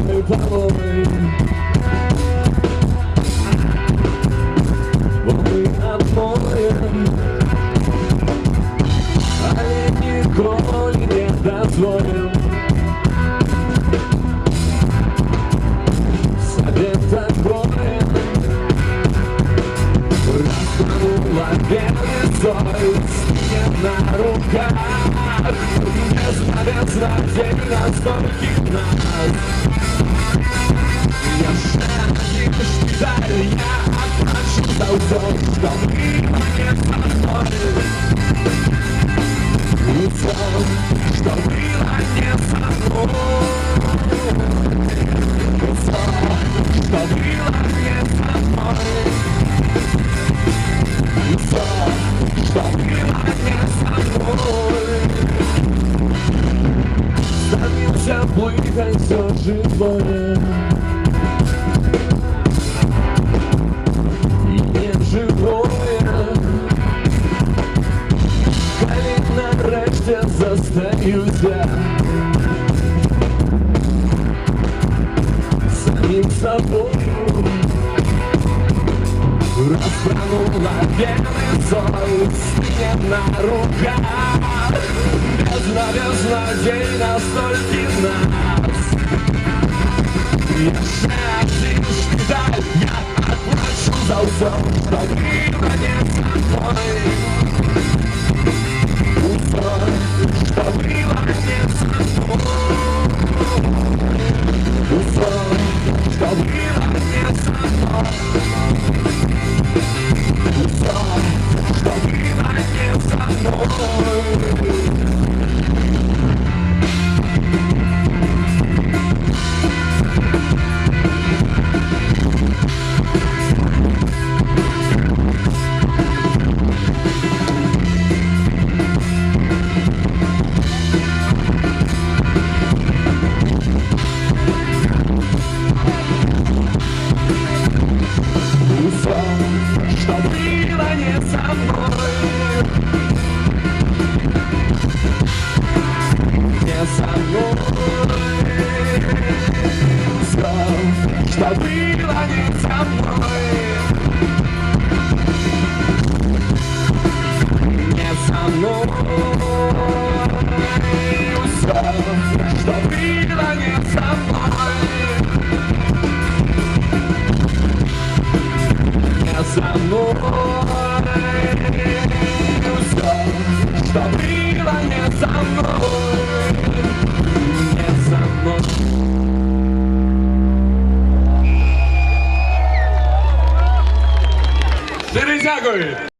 мной порой. Волны обоим, а я николи не дозволил себе такое. Растянула белизой снег на руках, безнадежно день настольких нас. Я шаг даль, я отплачу за все, что было не со мной. И все, что было не со мной. И все, что было не со мной. И все, что было не со мной. Стремился плыть, все живое. И неживое. Коли нарешті застаюся самим собою. Расправила белизой снег на руках, безнадежно день настольких нас. Я шаг даль, я отплачу за все, что было не со мной. Все, что было не со мной. Все, что было не со мной. Все, что было не со мной. Что было не со мной. Не со мной. Все, что было не со мной. Не со мной. Все, что было не со мной. Со мной. Все, что было не со мной. Не со мной. Дуже дякую!